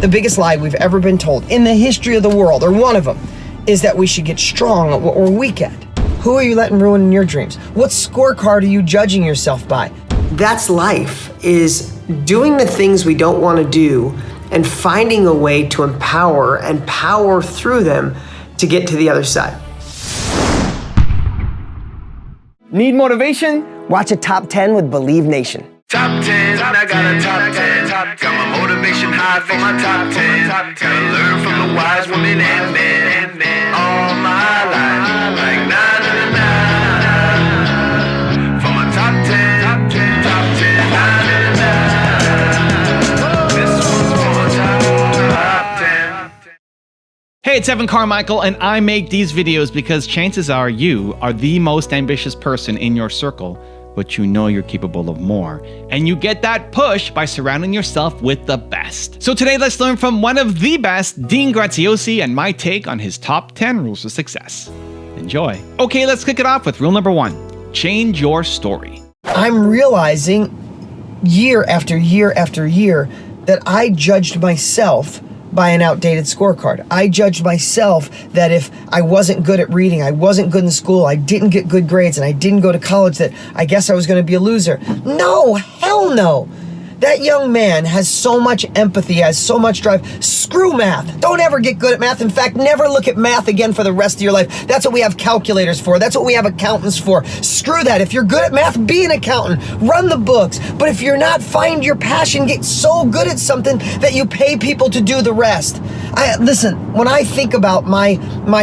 The biggest lie we've ever been told in the history of the world, or one of them, is that we should get strong at what we're weak at. Who are you letting ruin your dreams? What scorecard are you judging yourself by? That's life, is doing the things we don't want to do and finding a way to empower and power through them to get to the other side. Need motivation? Watch a Top 10 with Believe Nation. Top 10, I got a top 10. Got my motivation high for my top 10. Gotta learn from the wise women and men. All my life, like na na na na. For my top 10, top 10, na na na na. This one's for my top 10. Hey, it's Evan Carmichael, and I make these videos because chances are you are the most ambitious person in your circle, but you know you're capable of more. And you get that push by surrounding yourself with the best. So today, let's learn from one of the best, Dean Graziosi, and my take on his top 10 rules of success. Enjoy. Okay, let's kick it off with rule number 1. Change your story. I'm realizing year after year after year that I judged myself by an outdated scorecard. I judged myself that if I wasn't good at reading, I wasn't good in school, I didn't get good grades, and I didn't go to college, that I guess I was going to be a loser. No, hell no. That young man has so much empathy, has so much drive. Screw math. Don't ever get good at math. In fact, never look at math again for the rest of your life. That's what we have calculators for. That's what we have accountants for. Screw that. If you're good at math, be an accountant. Run the books. But if you're not, find your passion. Get so good at something that you pay people to do the rest. Listen, when I think about my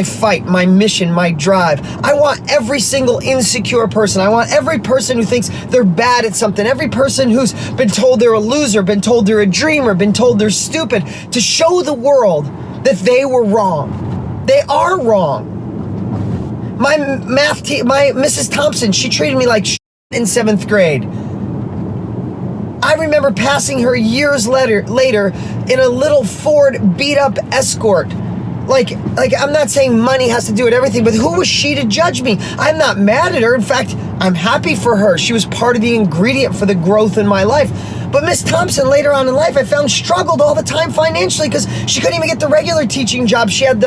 fight, my mission, my drive, I want every single insecure person. I want every person who thinks they're bad at something, every person who's been told they're a loser, been told they're a dreamer, been told they're stupid, to show the world that they were wrong. They are wrong. My Mrs. Thompson, she treated me like shit in 7th grade. I remember passing her years later in a little Ford beat-up Escort. Like I'm not saying money has to do with everything, but who was she to judge me? I'm not mad at her. In fact, I'm happy for her. She was part of the ingredient for the growth in my life. But Miss Thompson, later on in life, I found struggled all the time financially because she couldn't even get the regular teaching job. She had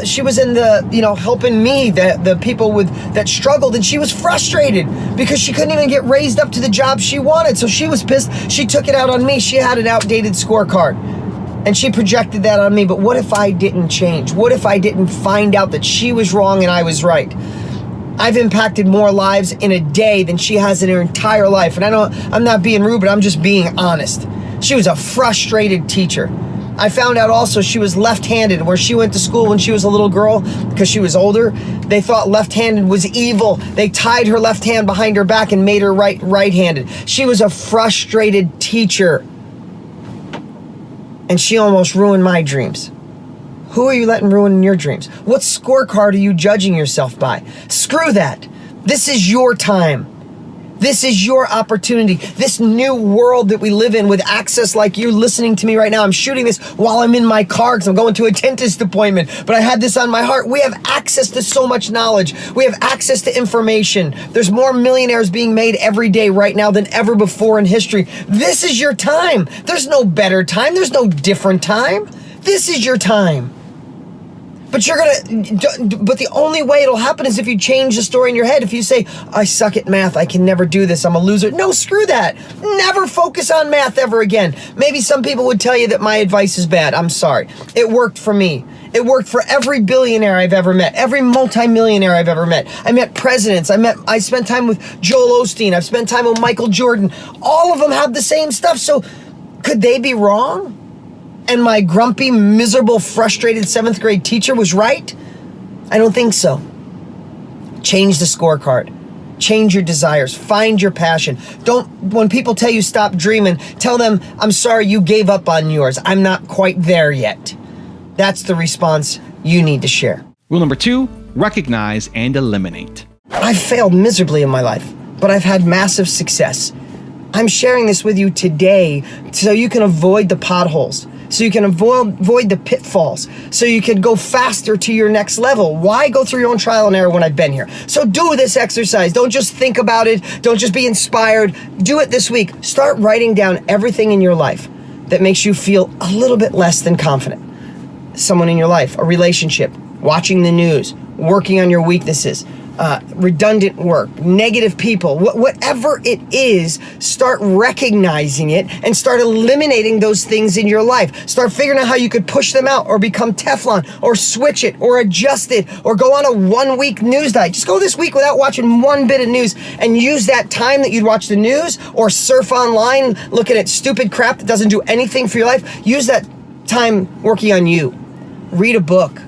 she was in the, helping me, the people that struggled, and she was frustrated because she couldn't even get raised up to the job she wanted. So she was pissed. She took it out on me. She had an outdated scorecard. And she projected that on me. But what if I didn't change? What if I didn't find out that she was wrong and I was right? I've impacted more lives in a day than she has in her entire life. And I'm not being rude, but I'm just being honest. She was a frustrated teacher. I found out also she was left-handed. Where she went to school when she was a little girl, because she was older, they thought left-handed was evil. They tied her left hand behind her back and made her right-handed. She was a frustrated teacher. And she almost ruined my dreams. Who are you letting ruin your dreams? What scorecard are you judging yourself by? Screw that. This is your time. This is your opportunity. This new world that we live in with access like you listening to me right now. I'm shooting this while I'm in my car because I'm going to a dentist appointment, but I had this on my heart. We have access to so much knowledge. We have access to information. There's more millionaires being made every day right now than ever before in history. This is your time. There's no better time. There's no different time. This is your time. But but the only way it'll happen is if you change the story in your head. If you say, I suck at math, I can never do this, I'm a loser. No, screw that. Never focus on math ever again. Maybe some people would tell you that my advice is bad. I'm sorry. It worked for me. It worked for every billionaire I've ever met, every multimillionaire I've ever met. I met presidents. I spent time with Joel Osteen. I've spent time with Michael Jordan. All of them have the same stuff. So could they be wrong? And my grumpy, miserable, frustrated 7th grade teacher was right? I don't think so. Change the scorecard. Change your desires. Find your passion. When people tell you stop dreaming, tell them, I'm sorry you gave up on yours. I'm not quite there yet. That's the response you need to share. Rule number 2, recognize and eliminate. I've failed miserably in my life, but I've had massive success. I'm sharing this with you today so you can avoid the potholes, so you can avoid the pitfalls, so you can go faster to your next level. Why go through your own trial and error when I've been here? So do this exercise. Don't just think about it. Don't just be inspired. Do it this week. Start writing down everything in your life. that makes you feel a little bit less than confident. Someone in your life, a relationship, watching the news, working on your weaknesses, redundant work, negative people, whatever it is, start recognizing it and start eliminating those things in your life. Start figuring out how you could push them out or become Teflon or switch it or adjust it or go on a 1 week news diet. Just go this week without watching one bit of news and use that time that you'd watch the news or surf online looking at stupid crap that doesn't do anything for your life. Use that time working on you. Read a book.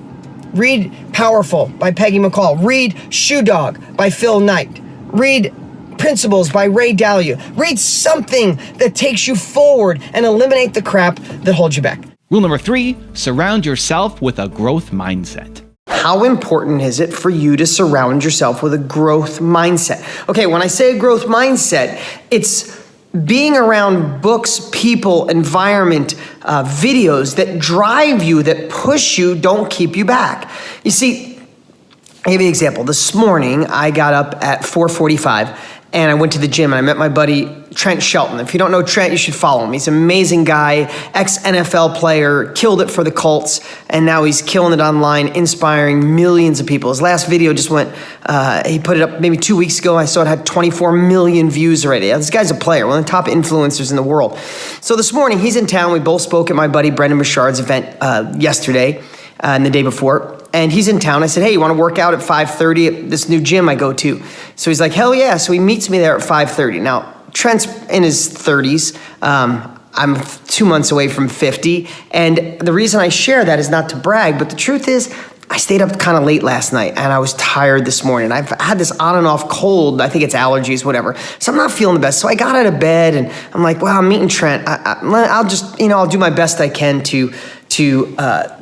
Read Powerful by Peggy McCall. Read Shoe Dog by Phil Knight. Read Principles by Ray Dalio. Read something that takes you forward and eliminate the crap that holds you back. Rule number 3, surround yourself with a growth mindset. How important is it for you to surround yourself with a growth mindset? Okay, when I say a growth mindset, it's being around books, people, environment, videos that drive you, that push you, don't keep you back. You see, I'll give you an example. This morning, I got up at 4:45 and I went to the gym and I met my buddy Trent Shelton. If you don't know Trent, you should follow him. He's an amazing guy, ex-NFL player, killed it for the Colts, and now he's killing it online, inspiring millions of people. His last video just went, he put it up maybe 2 weeks ago. I saw it had 24 million views already. This guy's a player, one of the top influencers in the world. So this morning, he's in town. We both spoke at my buddy Brendan Bouchard's event yesterday and the day before. And he's in town. I said, hey, you want to work out at 5:30 at this new gym I go to? So he's like, hell yeah. So he meets me there at 5:30. Now, Trent's in his 30s. I'm 2 months away from 50. And the reason I share that is not to brag, but the truth is, I stayed up kind of late last night and I was tired this morning. I've had this on and off cold. I think it's allergies, whatever. So I'm not feeling the best. So I got out of bed and I'm like, well, I'm meeting Trent. I'll just, I'll do my best I can to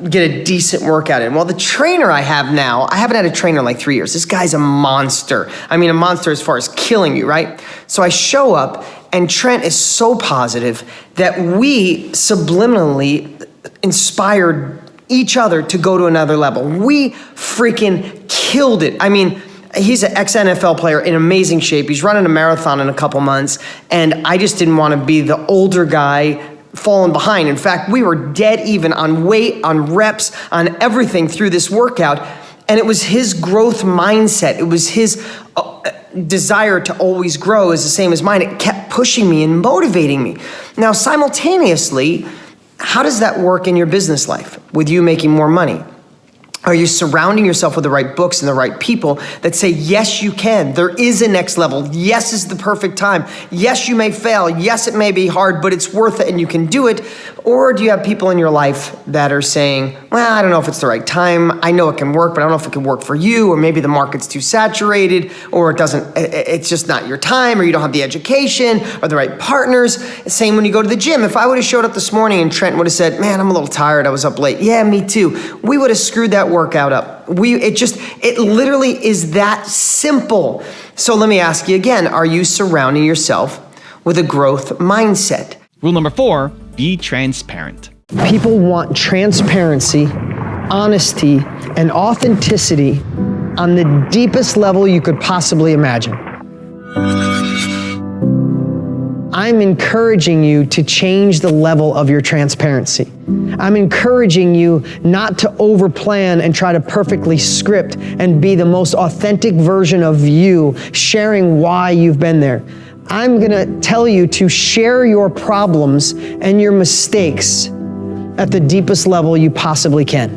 get a decent workout in. Well, the trainer I have now, I haven't had a trainer in like 3 years. This guy's a monster. I mean, a monster as far as killing you, right? So I show up and Trent is so positive that we subliminally inspired each other to go to another level. We freaking killed it. I mean, he's an ex-NFL player in amazing shape. He's running a marathon in a couple months, and I just didn't want to be the older guy falling behind. In fact, we were dead even on weight, on reps, on everything through this workout, and it was his growth mindset. It was his desire to always grow is the same as mine. It kept pushing me and motivating me. Now, simultaneously, how does that work in your business life with you making more money? Are you surrounding yourself with the right books and the right people that say, yes, you can. There is a next level. Yes is the perfect time. Yes, you may fail. Yes, it may be hard, but it's worth it and you can do it. Or do you have people in your life that are saying, well, I don't know if it's the right time. I know it can work, but I don't know if it can work for you. Or maybe the market's too saturated, or it's just not your time, or you don't have the education or the right partners. Same when you go to the gym. If I would have showed up this morning and Trent would have said, man, I'm a little tired. I was up late. Yeah, me too. We would have screwed that workout up. It literally is that simple. So let me ask you again, are you surrounding yourself with a growth mindset? Rule number 4, be transparent. People want transparency, honesty, and authenticity on the deepest level you could possibly imagine. I'm encouraging you to change the level of your transparency. I'm encouraging you not to overplan and try to perfectly script and be the most authentic version of you, sharing why you've been there. I'm gonna tell you to share your problems and your mistakes at the deepest level you possibly can.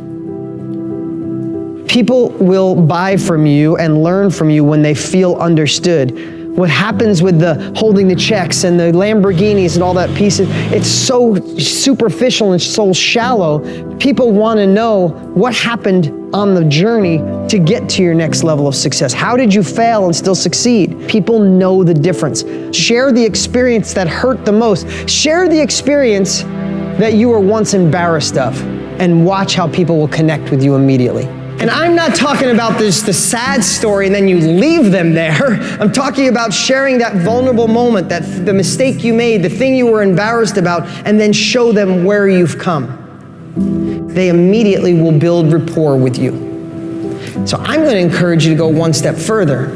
People will buy from you and learn from you when they feel understood. What happens with the holding the checks and the Lamborghinis and all that pieces, it's so superficial and so shallow. People want to know what happened on the journey to get to your next level of success. How did you fail and still succeed? People know the difference. Share the experience that hurt the most. Share the experience that you were once embarrassed of, and watch how people will connect with you immediately. And I'm not talking about the sad story and then you leave them there. I'm talking about sharing that vulnerable moment, that the mistake you made, the thing you were embarrassed about, and then show them where you've come. They immediately will build rapport with you. So I'm going to encourage you to go one step further.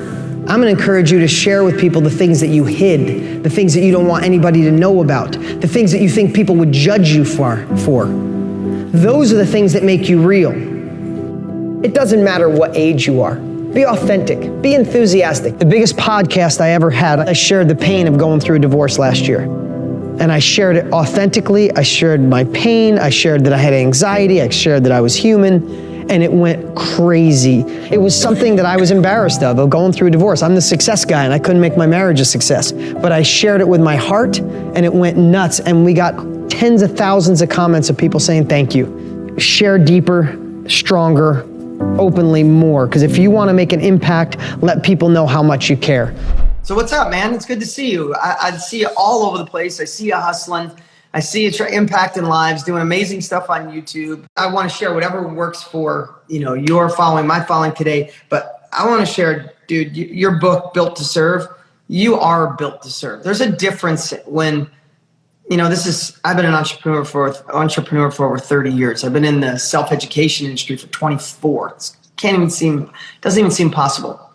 I'm gonna encourage you to share with people the things that you hid, the things that you don't want anybody to know about, the things that you think people would judge you for. Those are the things that make you real. It doesn't matter what age you are. Be authentic, be enthusiastic. The biggest podcast I ever had, I shared the pain of going through a divorce last year. And I shared it authentically. I shared my pain. I shared that I had anxiety. I shared that I was human. And it went crazy. It was something that I was embarrassed of going through a divorce. I'm the success guy and I couldn't make my marriage a success. But I shared it with my heart and it went nuts. And we got tens of thousands of comments of people saying thank you. Share deeper, stronger, openly more. Because if you want to make an impact, let people know how much you care. So what's up, man? It's good to see you. I see you all over the place. I see you hustling. I see you impacting lives, doing amazing stuff on YouTube. I want to share whatever works for, your following, my following today. But I want to share, dude, your book, Built to Serve. You are built to serve. There's a difference when, I've been an entrepreneur for over 30 years. I've been in the self-education industry for 24. Doesn't even seem possible.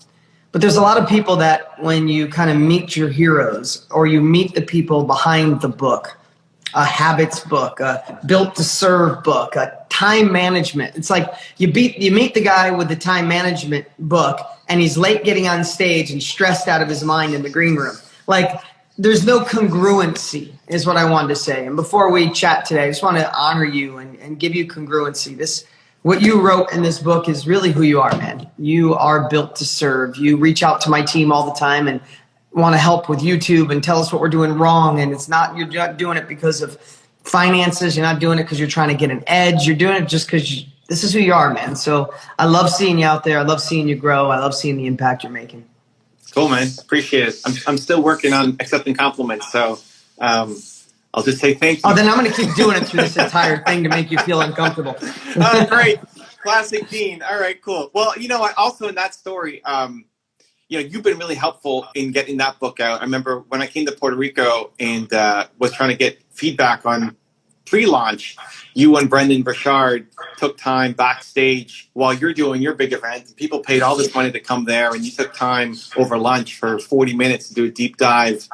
But there's a lot of people that when you kind of meet your heroes or you meet the people behind the book, a habits book, a built to serve book, a time management. It's like you meet the guy with the time management book and he's late getting on stage and stressed out of his mind in the green room. Like there's no congruency is what I wanted to say. And before we chat today, I just want to honor you and give you congruency. What you wrote in this book is really who you are, man. You are built to serve. You reach out to my team all the time and want to help with YouTube and tell us what we're doing wrong. And you're not doing it because of finances. You're not doing it because you're trying to get an edge. You're doing it just because this is who you are, man. So I love seeing you out there. I love seeing you grow. I love seeing the impact you're making. Cool, man. Appreciate it. I'm still working on accepting compliments. So I'll just say thank you. Oh, then I'm going to keep doing it through this entire thing to make you feel uncomfortable. Oh, great. Classic Dean. All right, cool. Well, also in that story, you've been really helpful in getting that book out. I remember when I came to Puerto Rico and was trying to get feedback on pre-launch, you and Brendan Burchard took time backstage while you're doing your big event. People paid all this money to come there, and you took time over lunch for 40 minutes to do a deep dive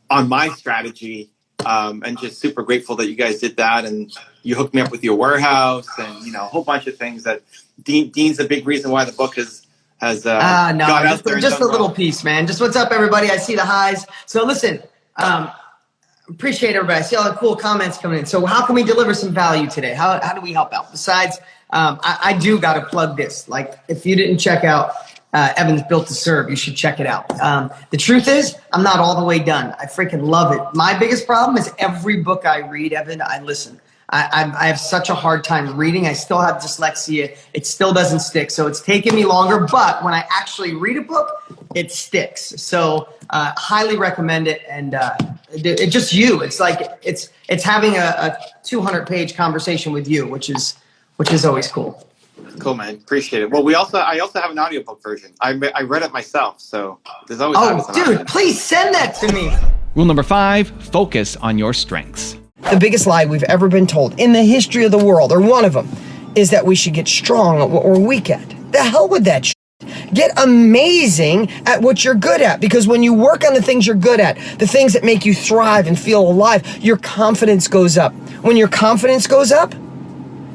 on my strategy. And just super grateful that you guys did that. And you hooked me up with your warehouse and, a whole bunch of things that Dean's a big reason why the book has got out there. Just a little piece, man. Just what's up, everybody. I see the highs. So listen, appreciate everybody. I see all the cool comments coming in. So how can we deliver some value today? How do we help out? Besides, I do got to plug this. Like if you didn't check out Evan's Built to Serve, you should check it out. The truth is, I'm not all the way done. I freaking love it. My biggest problem is every book I read, Evan, I listen. I have such a hard time reading. I still have dyslexia. It still doesn't stick. So it's taken me longer. But when I actually read a book, it sticks. So highly recommend it. And it's just you. It's like it's having a 200-page conversation with you, which is always cool. Cool, man. Appreciate it. Well, I also have an audiobook version. I read it myself, so there's always. Oh, dude, please send that to me. Rule number 5, focus on your strengths. The biggest lie we've ever been told in the history of the world, or one of them, is that we should get strong at what we're weak at. The hell with that shit. Get amazing at what you're good at, because when you work on the things you're good at, the things that make you thrive and feel alive, your confidence goes up. When your confidence goes up,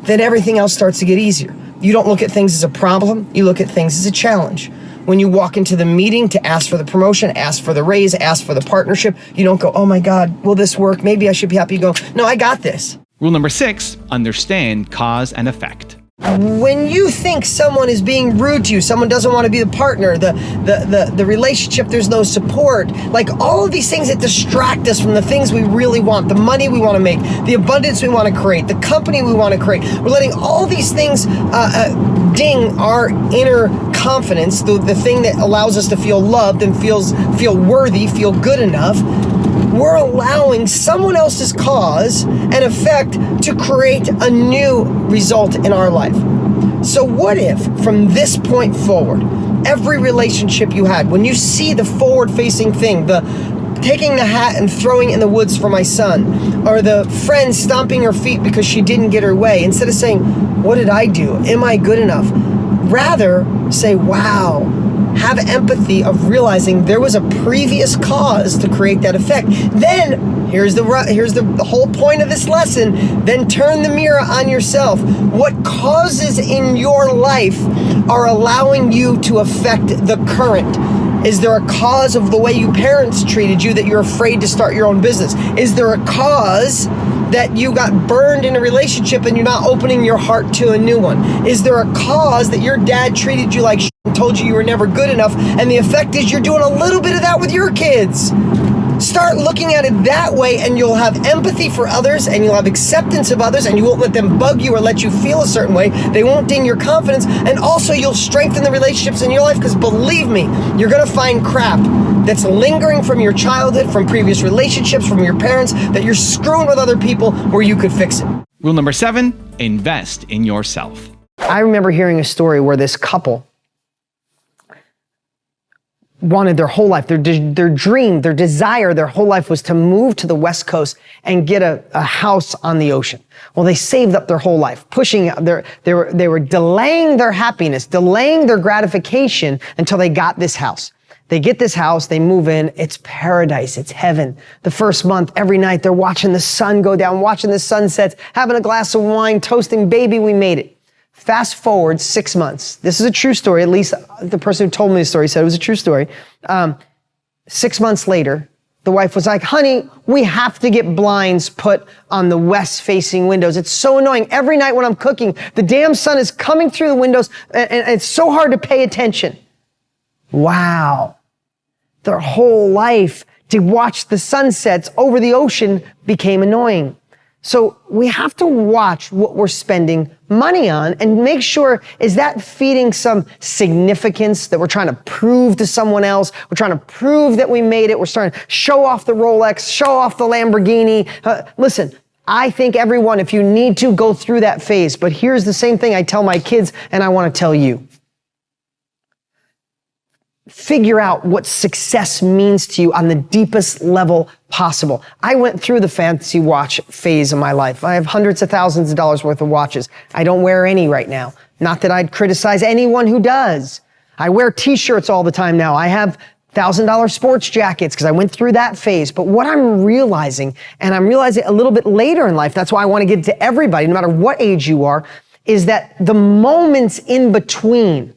then everything else starts to get easier. You don't look at things as a problem, you look at things as a challenge. When you walk into the meeting to ask for the promotion, ask for the raise, ask for the partnership, you don't go, oh my God, will this work? Maybe I should be happy. You go, no, I got this. Rule number 6, understand cause and effect. When you think someone is being rude to you, someone doesn't want to be the partner, the relationship, there's no support, like all of these things that distract us from the things we really want, the money we want to make, the abundance we want to create, the company we want to create. We're letting all these things ding our inner confidence, the thing that allows us to feel loved and feel worthy, feel good enough. We're allowing someone else's cause and effect to create a new result in our life. So what if, from this point forward, every relationship you had, when you see the forward-facing thing, the taking the hat and throwing it in the woods for my son, or the friend stomping her feet because she didn't get her way, instead of saying, what did I do? Am I good enough? Rather say, wow, have empathy of realizing there was a previous cause to create that effect. Then, here's the whole point of this lesson, then turn the mirror on yourself. What causes in your life are allowing you to affect the current? Is there a cause of the way your parents treated you that you're afraid to start your own business? Is there a cause that you got burned in a relationship and you're not opening your heart to a new one? Is there a cause that your dad treated you like shit and told you were never good enough, and the effect is you're doing a little bit of that with your kids? Start looking at it that way, and you'll have empathy for others, and you'll have acceptance of others, and you won't let them bug you or let you feel a certain way. They won't ding your confidence, and also you'll strengthen the relationships in your life, because believe me, you're gonna find crap that's lingering from your childhood, from previous relationships, from your parents, that you're screwing with other people where you could fix it. Rule number 7, invest in yourself. I remember hearing a story where this couple wanted their whole life, their dream, their desire, their whole life was to move to the West Coast and get a house on the ocean. Well, they saved up their whole life, pushing, they were delaying their happiness, delaying their gratification until they got this house. They get this house, they move in, it's paradise, it's heaven. The first month, every night, they're watching the sun go down, watching the sunsets, having a glass of wine, toasting, baby, we made it. Fast forward 6 months. This is a true story. At least the person who told me the story said it was a true story. 6 months later, the wife was like, honey, we have to get blinds put on the west-facing windows. It's so annoying. Every night when I'm cooking, the damn sun is coming through the windows, and it's so hard to pay attention. Wow. Their whole life to watch the sunsets over the ocean became annoying. So we have to watch what we're spending money on and make sure, is that feeding some significance that we're trying to prove to someone else? We're trying to prove that we made it. We're starting to show off the Rolex, show off the Lamborghini. Listen, I think everyone, if you need to, go through that phase. But here's the same thing I tell my kids, and I want to tell you. Figure out what success means to you on the deepest level possible. I went through the fancy watch phase of my life. I have hundreds of thousands of dollars worth of watches. I don't wear any right now. Not that I'd criticize anyone who does. I wear t-shirts all the time now. I have $1,000 sports jackets because I went through that phase. But what I'm realizing, and I'm realizing a little bit later in life, that's why I want to get to everybody, no matter what age you are, is that the moments in between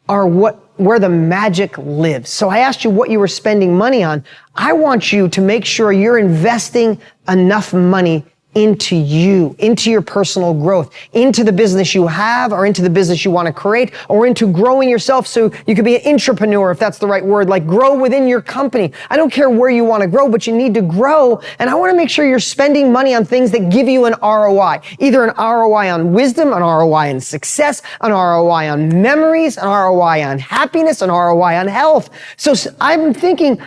are where the magic lives. So I asked you what you were spending money on. I want you to make sure you're investing enough money into you, into your personal growth, into the business you have, or into the business you want to create, or into growing yourself so you could be an entrepreneur, if that's the right word, like grow within your company. I don't care where you want to grow, but you need to grow. And I want to make sure you're spending money on things that give you an ROI, either an ROI on wisdom, an ROI on success, an ROI on memories, an ROI on happiness, an ROI on health. So I'm thinking,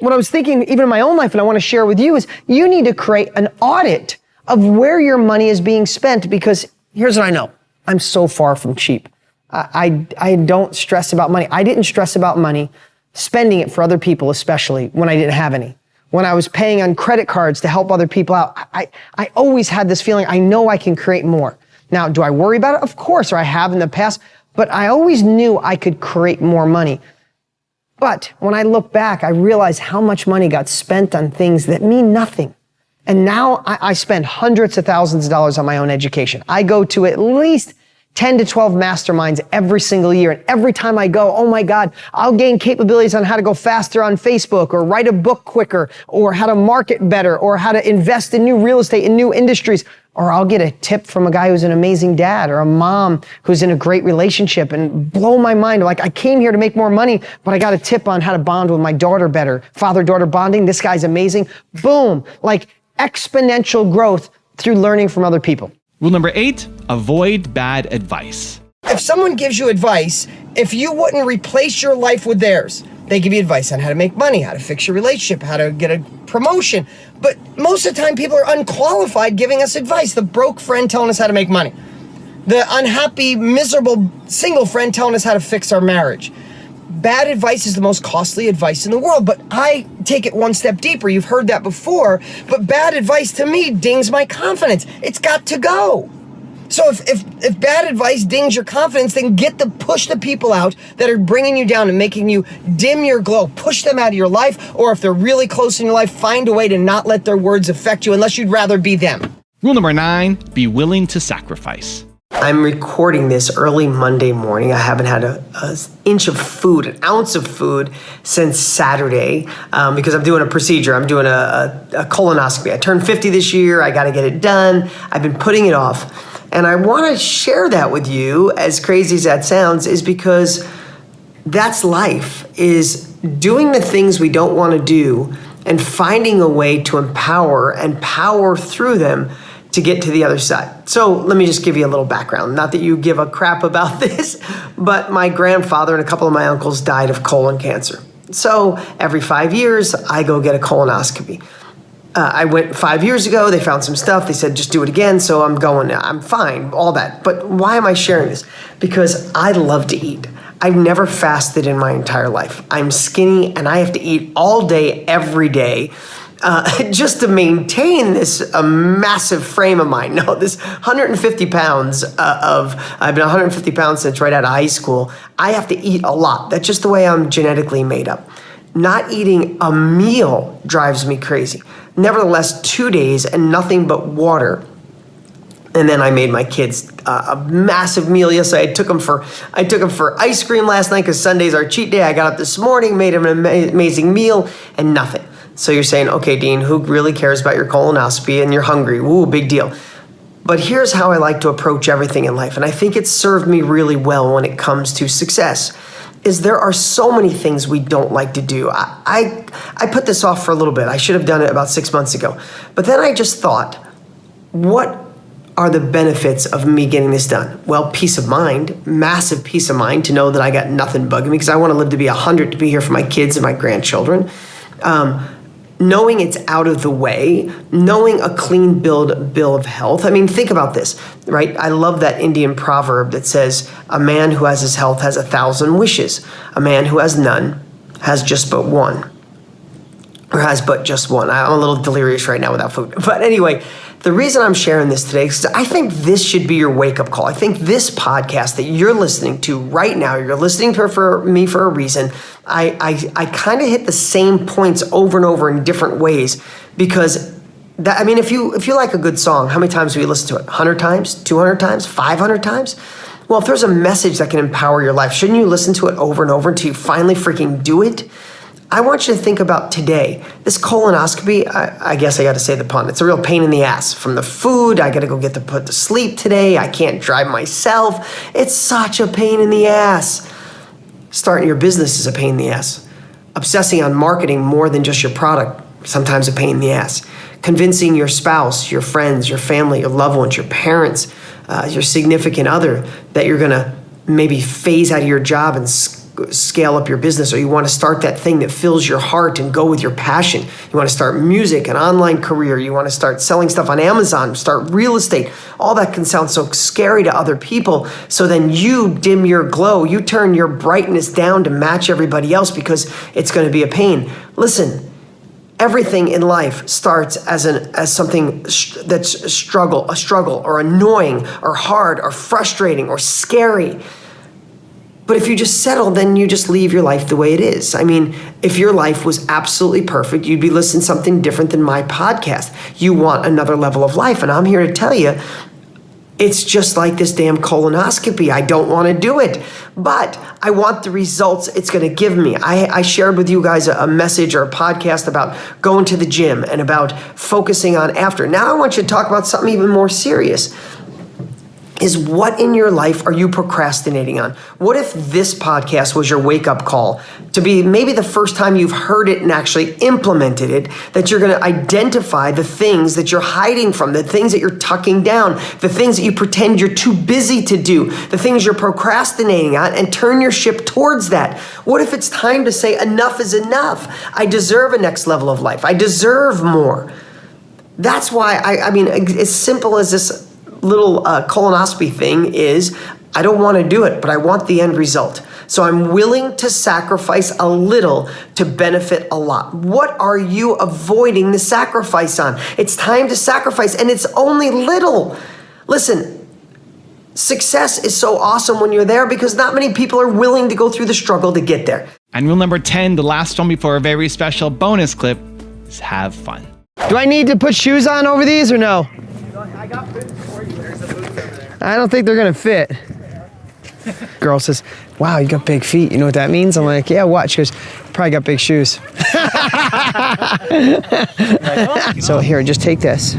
what I was thinking, even in my own life, and I want to share with you, is you need to create an audit of where your money is being spent, because here's what I know. I'm so far from cheap. I don't stress about money. I didn't stress about money, spending it for other people, especially when I didn't have any. When I was paying on credit cards to help other people out, I always had this feeling, I know I can create more. Now, do I worry about it? Of course, or I have in the past, but I always knew I could create more money. But when I look back, I realize how much money got spent on things that mean nothing. And now I spend hundreds of thousands of dollars on my own education. I go to at least 10 to 12 masterminds every single year. And every time I go, oh my God, I'll gain capabilities on how to go faster on Facebook, or write a book quicker, or how to market better, or how to invest in new real estate, in new industries. Or I'll get a tip from a guy who's an amazing dad, or a mom who's in a great relationship, and blow my mind. Like, I came here to make more money, but I got a tip on how to bond with my daughter better. Father-daughter bonding. This guy's amazing. Boom. Like exponential growth through learning from other people. Rule number 8, avoid bad advice. If someone gives you advice, if you wouldn't replace your life with theirs, they give you advice on how to make money, how to fix your relationship, how to get a promotion. But most of the time, people are unqualified giving us advice. The broke friend telling us how to make money. The unhappy, miserable single friend telling us how to fix our marriage. Bad advice is the most costly advice in the world, but I take it one step deeper. You've heard that before, but bad advice to me dings my confidence. It's got to go. So if bad advice dings your confidence, then push the people out that are bringing you down and making you dim your glow. Push them out of your life, or if they're really close in your life, find a way to not let their words affect you unless you'd rather be them. Rule number 9, be willing to sacrifice. I'm recording this early Monday morning. I haven't had an inch of food, an ounce of food since Saturday because I'm doing a procedure. I'm doing a colonoscopy. I turned 50 this year. I got to get it done. I've been putting it off. And I want to share that with you, as crazy as that sounds, is because that's life, is doing the things we don't want to do and finding a way to empower and power through them to get to the other side. So let me just give you a little background. Not that you give a crap about this, but my grandfather and a couple of my uncles died of colon cancer. So every 5 years, I go get a colonoscopy. I went 5 years ago, they found some stuff, they said, just do it again, so I'm going, I'm fine, all that. But why am I sharing this? Because I love to eat. I've never fasted in my entire life. I'm skinny and I have to eat all day, every day, just to maintain this massive frame of mine. No, this 150 pounds I've been 150 pounds since right out of high school. I have to eat a lot. That's just the way I'm genetically made up. Not eating a meal drives me crazy. Nevertheless, 2 days and nothing but water. And then I made my kids a massive meal yesterday. I took them for ice cream last night because Sunday's our cheat day. I got up this morning, made them an amazing meal, and nothing. So you're saying, okay, Dean, who really cares about your colonoscopy and you're hungry? Ooh, big deal. But here's how I like to approach everything in life. And I think it's served me really well when it comes to success. Is there are so many things we don't like to do. I put this off for a little bit. I should have done it about 6 months ago. But then I just thought, what are the benefits of me getting this done? Well, peace of mind, massive peace of mind to know that I got nothing bugging me because I want to live to be 100 to be here for my kids and my grandchildren. Knowing it's out of the way, knowing a clean bill of health. I mean, think about this, right? I love that Indian proverb that says, a man who has his health has 1,000 wishes. A man who has none has just but one, or has but just one. I'm a little delirious right now without food. But anyway, the reason I'm sharing this today is I think this should be your wake-up call. I think this podcast that you're listening to right now, you're listening to for me for a reason. I kind of hit the same points over and over in different ways because that, I mean, if you like a good song, how many times do we listen to it? 100 times, 200 times, 500 times? Well, if there's a message that can empower your life, shouldn't you listen to it over and over until you finally freaking do it? I want you to think about today. This colonoscopy, I guess I got to say the pun. It's a real pain in the ass. From the food, I got to go get put to sleep today. I can't drive myself. It's such a pain in the ass. Starting your business is a pain in the ass. Obsessing on marketing more than just your product, sometimes a pain in the ass. Convincing your spouse, your friends, your family, your loved ones, your parents, your significant other that you're going to maybe phase out of your job and scale up your business, or you want to start that thing that fills your heart and go with your passion. You want to start music, an online career. You want to start selling stuff on Amazon, start real estate. All that can sound so scary to other people. So then you dim your glow. You turn your brightness down to match everybody else because it's going to be a pain. Listen, everything in life starts as something that's a struggle or annoying or hard or frustrating or scary. But if you just settle, then you just leave your life the way it is. I mean, if your life was absolutely perfect, you'd be listening to something different than my podcast. You want another level of life. And I'm here to tell you, it's just like this damn colonoscopy. I don't want to do it, but I want the results it's going to give me. I shared with you guys a message or a podcast about going to the gym and about focusing on after. Now I want you to talk about something even more serious. Is what in your life are you procrastinating on? What if this podcast was your wake-up call to be maybe the first time you've heard it and actually implemented it, that you're going to identify the things that you're hiding from, the things that you're tucking down, the things that you pretend you're too busy to do, the things you're procrastinating on, and turn your ship towards that? What if it's time to say enough is enough? I deserve a next level of life. I deserve more. That's why, I mean, as simple as this little colonoscopy thing is, I don't want to do it, but I want the end result. So I'm willing to sacrifice a little to benefit a lot. What are you avoiding the sacrifice on? It's time to sacrifice, and it's only little. Listen, Success is so awesome when you're there because not many people are willing to go through the struggle to get there. And rule number 10, the last one before a very special bonus clip, is have fun. Do I need to put shoes on over these or no? I got boots for you. There's the boots over there. I don't think they're gonna fit. Girl says, wow, you got big feet. You know what that means? I'm like, yeah, what? She goes, probably got big shoes. So here, just take this.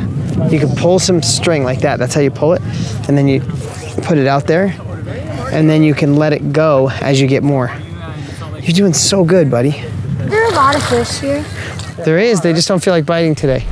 You can pull some string like that. That's how you pull it. And then you put it out there. And then you can let it go as you get more. You're doing so good, buddy. There are a lot of fish here. There is. They just don't feel like biting today.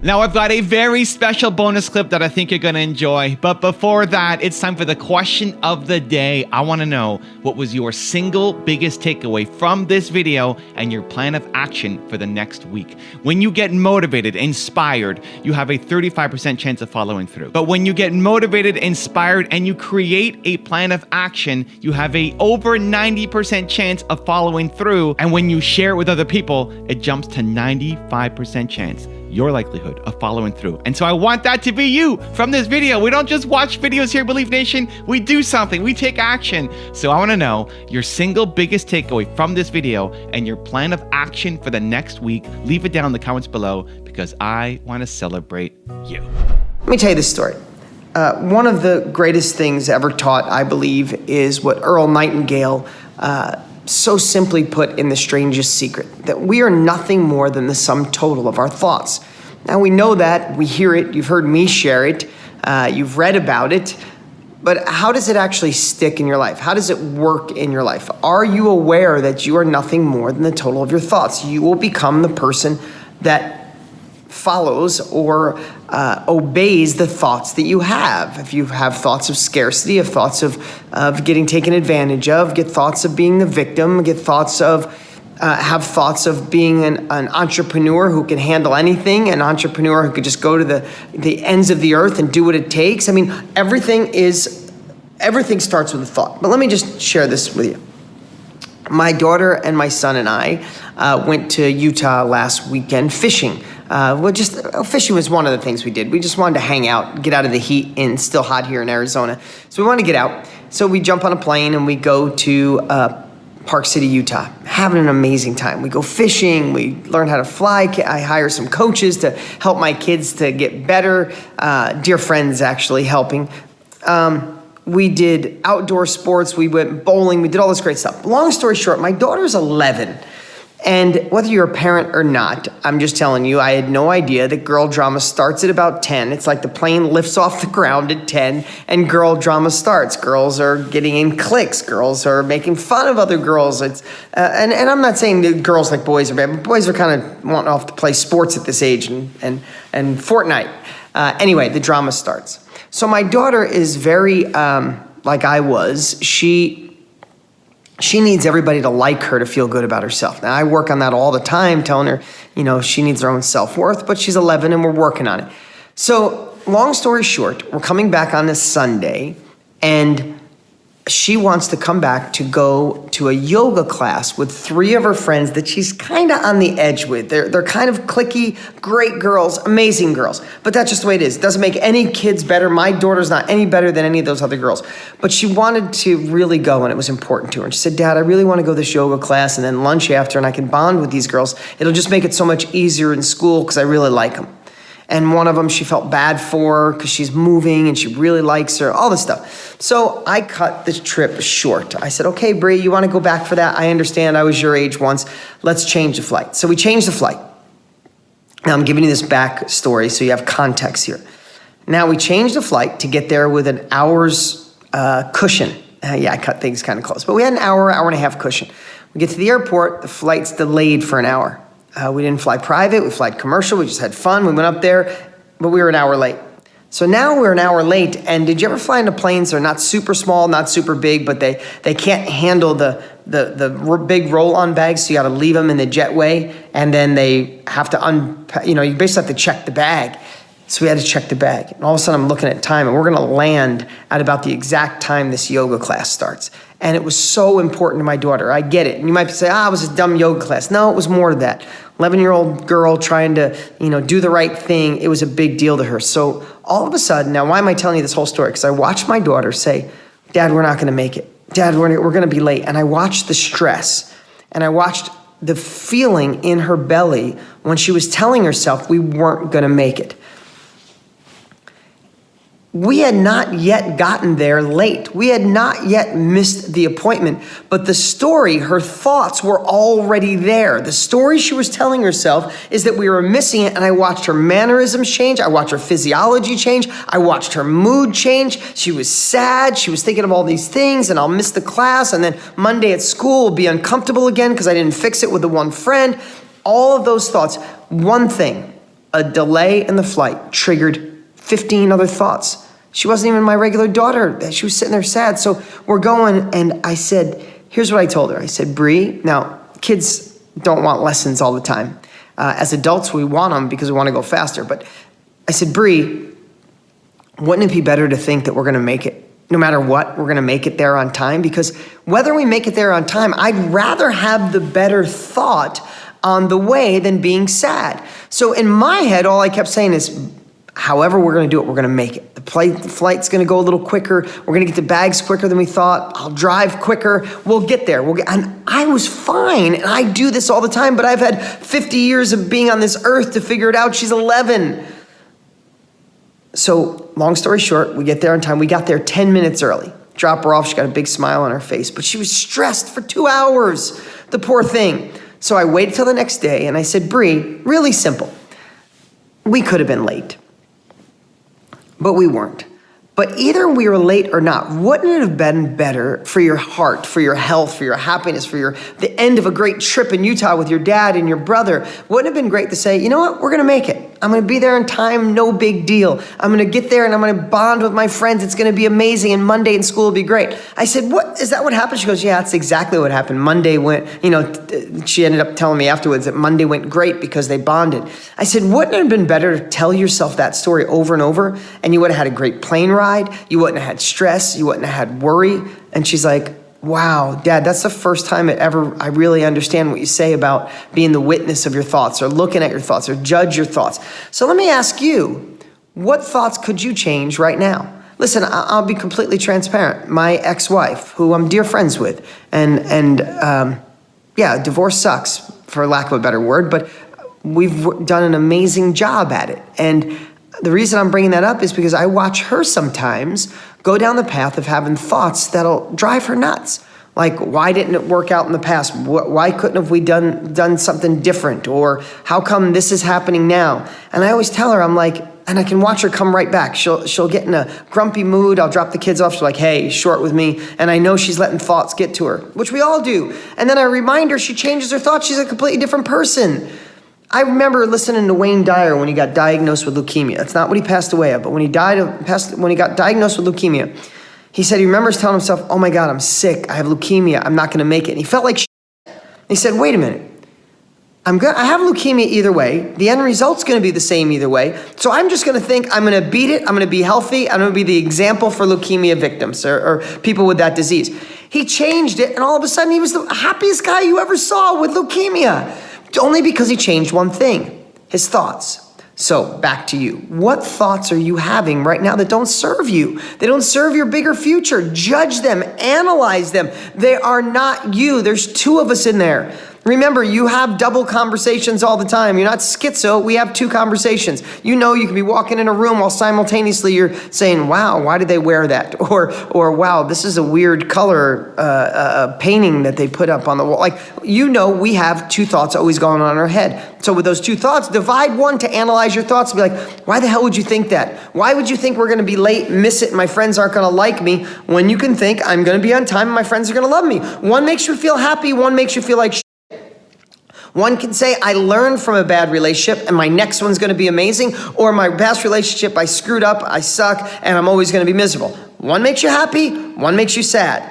Now I've got a very special bonus clip that I think you're gonna enjoy. But before that, it's time for the question of the day. I wanna know, what was your single biggest takeaway from this video and your plan of action for the next week? When you get motivated, inspired, you have a 35% chance of following through. But when you get motivated, inspired, and you create a plan of action, you have a over 90% chance of following through. And when you share it with other people, it jumps to 95% chance. Your likelihood of following through. And so I want that to be you from this video. We don't just watch videos here, Believe Nation. We do something. We take action. So I want to know your single biggest takeaway from this video and your plan of action for the next week. Leave it down in the comments below because I want to celebrate you. Let me tell you this story. One of the greatest things ever taught, I believe, is what Earl Nightingale so simply put in The Strangest Secret, that we are nothing more than the sum total of our thoughts. Now we know that, we hear it, you've heard me share it, you've read about it, but how does it actually stick in your life? How does it work in your life? Are you aware that you are nothing more than the total of your thoughts? You will become the person that follows or obeys the thoughts that you have. If you have thoughts of scarcity, of thoughts of getting taken advantage of, get thoughts of being the victim, get thoughts of, have thoughts of being an entrepreneur who can handle anything, an entrepreneur who could just go to the ends of the earth and do what it takes. I mean, everything starts with a thought. But let me just share this with you. My daughter and my son and I went to Utah last weekend fishing. Fishing was one of the things we did. We just wanted to hang out, get out of the heat, and it's still hot here in Arizona. So we wanted to get out. So we jump on a plane and we go to Park City, Utah. Having an amazing time. We go fishing, we learn how to fly. I hire some coaches to help my kids to get better. Dear friends actually helping. We did outdoor sports, we went bowling, we did all this great stuff. Long story short, my daughter's 11. And whether you're a parent or not, I'm just telling you, I had no idea that girl drama starts at about 10. It's like the plane lifts off the ground at 10 and girl drama starts. Girls are getting in cliques. Girls are making fun of other girls. It's and I'm not saying that girls like boys are bad, but boys are kind of wanting off to play sports at this age and Fortnite. Anyway, the drama starts. So my daughter is very, like I was, she needs everybody to like her to feel good about herself. Now, I work on that all the time, telling her, she needs her own self-worth, but she's 11 and we're working on it. So long story short, we're coming back on this Sunday and she wants to come back to go to a yoga class with 3 of her friends that she's kind of on the edge with. They're kind of cliquey, great girls, amazing girls. But that's just the way it is. It doesn't make any kids better. My daughter's not any better than any of those other girls. But she wanted to really go and it was important to her. And she said, Dad, I really want to go to this yoga class and then lunch after and I can bond with these girls. It'll just make it so much easier in school because I really like them. And one of them she felt bad for because she's moving and she really likes her, all this stuff. So I cut this trip short. I said, okay, Bree, you want to go back for that? I understand. I was your age once. Let's change the flight. So we changed the flight. Now I'm giving you this back story so you have context here. Now we changed the flight to get there with an hour's cushion. Yeah, I cut things kind of close. But we had an hour and a half cushion. We get to the airport. The flight's delayed for an hour. We didn't fly private, we flight commercial, we just had fun, we went up there, but we were an hour late. So now we're an hour late, and did you ever fly into planes that are not super small, not super big, but they can't handle the big roll-on bags, so you gotta leave them in the jetway, and then they have to you basically have to check the bag. So we had to check the bag. And all of a sudden I'm looking at time, and we're gonna land at about the exact time this yoga class starts. And it was so important to my daughter. I get it. And you might say, it was a dumb yoga class. No, it was more to that. 11-year-old girl trying to, do the right thing. It was a big deal to her. So all of a sudden, now why am I telling you this whole story? Because I watched my daughter say, Dad, we're not going to make it. Dad, we're going to be late. And I watched the stress, and I watched the feeling in her belly when she was telling herself we weren't going to make it. We had not yet gotten there late. We had not yet missed the appointment. But the story, her thoughts were already there. The story she was telling herself is that we were missing it, and I watched her mannerisms change. I watched her physiology change. I watched her mood change. She was sad. She was thinking of all these things, and I'll miss the class, and then Monday at school will be uncomfortable again because I didn't fix it with the one friend. All of those thoughts. One thing, a delay in the flight triggered 15 other thoughts. She wasn't even my regular daughter. She was sitting there sad. So we're going, and I said, here's what I told her. I said, Bree, now kids don't want lessons all the time. As adults, we want them because we want to go faster. But I said, Bree, wouldn't it be better to think that we're going to make it? No matter what, we're going to make it there on time? Because whether we make it there on time, I'd rather have the better thought on the way than being sad. So in my head, all I kept saying is, however we're going to do it, we're going to make it. The flight's going to go a little quicker. We're going to get the bags quicker than we thought. I'll drive quicker. We'll get there. And I was fine. And I do this all the time, but I've had 50 years of being on this earth to figure it out. She's 11. So long story short, we get there on time. We got there 10 minutes early. Drop her off. She got a big smile on her face, but she was stressed for 2 hours. The poor thing. So I waited till the next day, and I said, Bree, really simple. We could have been late. But we weren't. But either we were late or not, wouldn't it have been better for your heart, for your health, for your happiness, for the end of a great trip in Utah with your dad and your brother? Wouldn't it have been great to say, you know what, we're going to make it. I'm going to be there in time, no big deal. I'm going to get there and I'm going to bond with my friends. It's going to be amazing, and Monday in school will be great. I said, what, is that what happened? She goes, yeah, that's exactly what happened. Monday went, she ended up telling me afterwards that Monday went great because they bonded. I said, wouldn't it have been better to tell yourself that story over and over, and you would have had a great plane ride? You wouldn't have had stress. You wouldn't have had worry. And she's like, wow, Dad, that's the first time I really understand what you say about being the witness of your thoughts, or looking at your thoughts, or judge your thoughts. So let me ask you, what thoughts could you change right now? Listen, I'll be completely transparent. My ex-wife, who I'm dear friends with, and divorce sucks, for lack of a better word, but we've done an amazing job at it. And the reason I'm bringing that up is because I watch her sometimes go down the path of having thoughts that'll drive her nuts. Like, why didn't it work out in the past? Why couldn't have we done something different? Or how come this is happening now? And I always tell her, I'm like, and I can watch her come right back. She'll get in a grumpy mood. I'll drop the kids off. She's like, hey, short with me. And I know she's letting thoughts get to her, which we all do. And then I remind her, she changes her thoughts. She's a completely different person. I remember listening to Wayne Dyer when he got diagnosed with leukemia. That's not what he passed away of, but when he got diagnosed with leukemia, he said he remembers telling himself, oh my God, I'm sick. I have leukemia. I'm not going to make it. And he felt like shit. He said, wait a minute. I have leukemia either way. The end result's going to be the same either way. So I'm just going to think I'm going to beat it. I'm going to be healthy. I'm going to be the example for leukemia victims or people with that disease. He changed it, and all of a sudden he was the happiest guy you ever saw with leukemia. Only because he changed one thing, his thoughts. So back to you. What thoughts are you having right now that don't serve you? They don't serve your bigger future. Judge them, analyze them. They are not you. There's two of us in there. Remember, you have double conversations all the time. You're not schizo. We have two conversations. You can be walking in a room while simultaneously you're saying, wow, why did they wear that? Or wow, this is a weird color painting that they put up on the wall. Like, we have two thoughts always going on in our head. So with those two thoughts, divide one to analyze your thoughts and be like, why the hell would you think that? Why would you think we're going to be late, miss it, and my friends aren't going to like me, when you can think I'm going to be on time and my friends are going to love me? One makes you feel happy, one makes you feel like One can say, I learned from a bad relationship and my next one's going to be amazing, or my past relationship, I screwed up, I suck, and I'm always going to be miserable. One makes you happy, one makes you sad.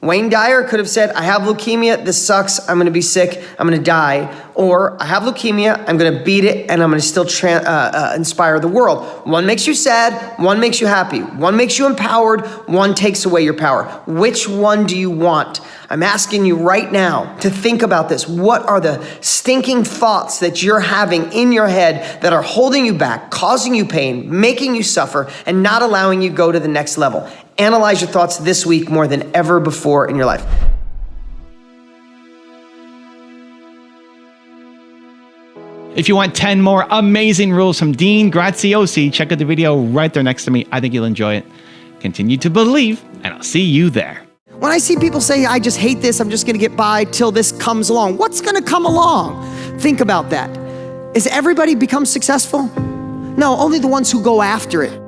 Wayne Dyer could have said, I have leukemia, this sucks, I'm gonna be sick, I'm gonna die. Or, I have leukemia, I'm gonna beat it, and I'm gonna still inspire the world. One makes you sad, one makes you happy. One makes you empowered, one takes away your power. Which one do you want? I'm asking you right now to think about this. What are the stinking thoughts that you're having in your head that are holding you back, causing you pain, making you suffer, and not allowing you to go to the next level? Analyze your thoughts this week more than ever before in your life. If you want 10 more amazing rules from Dean Graziosi, check out the video right there next to me. I think you'll enjoy it. Continue to believe, and I'll see you there. When I see people say, I just hate this, I'm just gonna get by till this comes along. What's gonna come along? Think about that. Is everybody become successful? No, only the ones who go after it.